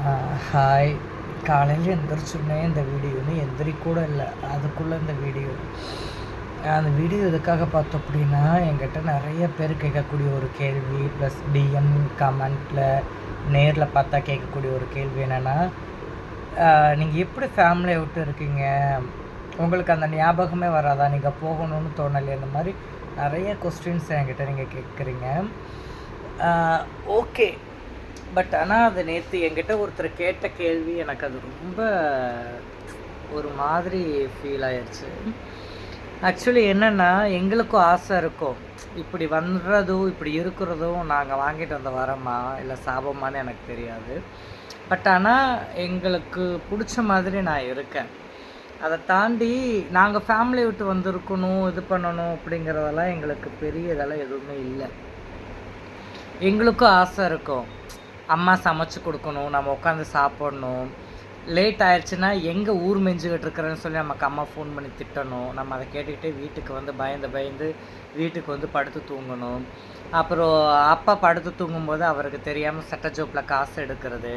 Hi. காலையில் எந்திரிச்சோடனே இந்த வீடியோன்னு கூட இல்லை, அதுக்குள்ளே இந்த வீடியோ. அந்த வீடியோ எதுக்காக பார்த்தோம் அப்படின்னா, என்கிட்ட நிறைய பேர் கேட்கக்கூடிய ஒரு கேள்வி, ப்ளஸ் டிஎம் கமெண்ட்டில் நேரில் பார்த்தா கேட்கக்கூடிய ஒரு கேள்வி என்னென்னா, நீங்கள் எப்படி ஃபேமிலியை விட்டு இருக்கீங்க, உங்களுக்கு அந்த ஞாபகமே வராதா, நீங்கள் போகணும்னு தோணலையே, அந்த மாதிரி நிறைய கொஸ்டின்ஸ் என்கிட்ட நீங்கள் கேட்குறீங்க. ஓகே, பட் ஆனால் அது நேற்று என்கிட்ட ஒருத்தர் கேட்ட கேள்வி எனக்கு அது ரொம்ப ஒரு மாதிரி ஃபீல் ஆயிடுச்சு. ஆக்சுவலி என்னென்னா, எங்களுக்கும் ஆசை இருக்கும், இப்படி வந்துறதும் இப்படி இருக்கிறதும் நாங்கள் வாங்கிட்டு வந்த வரமா இல்லை சாபமானு எனக்கு தெரியாது. பட் ஆனால் எங்களுக்கு பிடிச்ச மாதிரி நான் இருக்கேன். அதை தாண்டி நாங்கள் ஃபேமிலி விட்டு வந்திருக்கணும், இது பண்ணணும் அப்படிங்கிறதெல்லாம் எங்களுக்கு பெரிய இதெல்லாம் எதுவுமே இல்லை. எங்களுக்கும் ஆசை இருக்கும், அம்மா சமைச்சு கொடுக்கணும், நம்ம உட்காந்து சாப்பிட்ணும். லேட் ஆயிடுச்சுன்னா எங்கே ஊர் மெஞ்சுக்கிட்டு இருக்கிறேன்னு சொல்லி நமக்கு அம்மா ஃபோன் பண்ணி திட்டணும். நம்ம அதை கேட்டுக்கிட்டே வீட்டுக்கு வந்து பயந்து வீட்டுக்கு வந்து படுத்து தூங்கணும். அப்புறம் அப்பா படுத்து தூங்கும்போது அவருக்கு தெரியாமல் சட்ட ஜோப்பில் காசு எடுக்கிறது.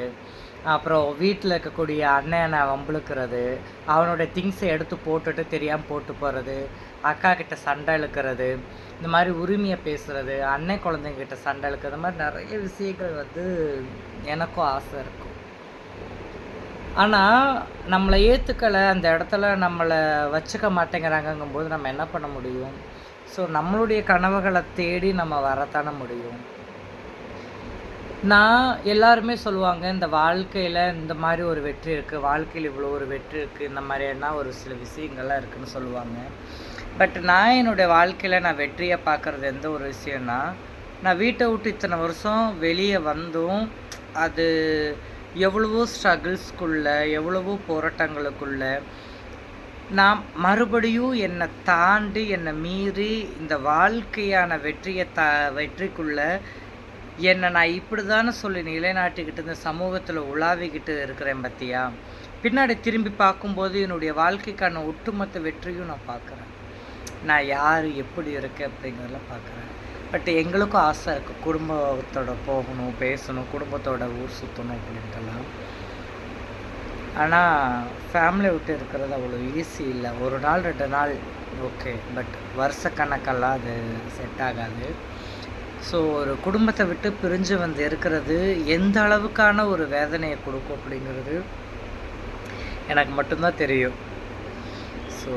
அப்புறம் வீட்டில் இருக்கக்கூடிய அண்ணனை வம்புழுக்கிறது, அவனுடைய திங்ஸை எடுத்து போட்டுட்டு தெரியாமல் போட்டு போகிறது, அக்கா கிட்ட சண்டை இழுக்கிறது, இந்த மாதிரி உரிமையை பேசுகிறது, அண்ணன் குழந்தைங்கிட்ட சண்டை இழுக்கிறது, இந்த மாதிரி நிறைய விஷயங்கள் வந்து எனக்கும் ஆசை இருக்கும். ஆனால் நம்மளை ஏற்றுக்கலை, அந்த இடத்துல நம்மளை வச்சுக்க மாட்டேங்கிறாங்கங்கும்போது நம்ம என்ன பண்ண முடியும்? ஸோ நம்மளுடைய கனவுகளை தேடி நம்ம வரத்தானே முடியும். நான் எல்லாருமே சொல்லுவாங்க, இந்த வாழ்க்கையில் இந்த மாதிரி ஒரு வெற்றி இருக்குது, வாழ்க்கையில் இவ்வளோ ஒரு வெற்றி இருக்குது, இந்த மாதிரியான ஒரு சில விஷயங்கள்லாம் இருக்குதுன்னு சொல்லுவாங்க. பட் நான் என்னுடைய வாழ்க்கையில் நான் வெற்றியை பார்க்குறது எந்த ஒரு விஷயம்னா, நான் வீட்டை விட்டு இத்தனை வருஷம் வெளியே வந்தும் அது எவ்வளவோ ஸ்ட்ரகிள்ஸ்குள்ளே, எவ்வளவோ போராட்டங்களுக்குள்ளே நான் மறுபடியும் என்னை தாண்டி என்னை மீறி இந்த வாழ்க்கையான வெற்றிக்குள்ளே என்னை நான் இப்படி தானே சொல்லி நிலைநாட்டிக்கிட்டு இந்த சமூகத்தில் உலாவிக்கிட்டு இருக்கிறேன் பார்த்தியா. பின்னாடி திரும்பி பார்க்கும்போது என்னுடைய வாழ்க்கைக்கான ஒட்டுமொத்த வெற்றியும் நான் பார்க்குறேன். நான் யார், எப்படி இருக்கேன் அப்படிங்கிறதெல்லாம் பார்க்குறேன். பட் எங்களுக்கும் ஆசை இருக்குது, குடும்பத்தோட போகணும், பேசணும், குடும்பத்தோட ஊர் சுற்றணும் அப்படின்ட்டுலாம். ஆனால் ஃபேமிலியை விட்டு இருக்கிறது அவ்வளோ ஈஸி இல்லை. ஒரு நாள் 2 நாள் ஓகே, பட் வருஷக்கணக்கெல்லாம் அது செட் ஆகாது. ஸோ ஒரு குடும்பத்தை விட்டு பிரிஞ்சு வந்து இருக்கிறது எந்த அளவுக்கான ஒரு வேதனையை கொடுக்கும் அப்படிங்கிறது எனக்கு மட்டும்தான் தெரியும். ஸோ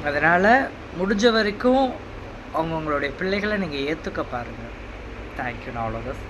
அதனால் முடிஞ்ச வரைக்கும் அவங்கவுங்களுடைய பிள்ளைகளை நீங்கள் ஏற்றுக்க பாருங்கள். தேங்க்யூ. நான் அவ்வளோதான்.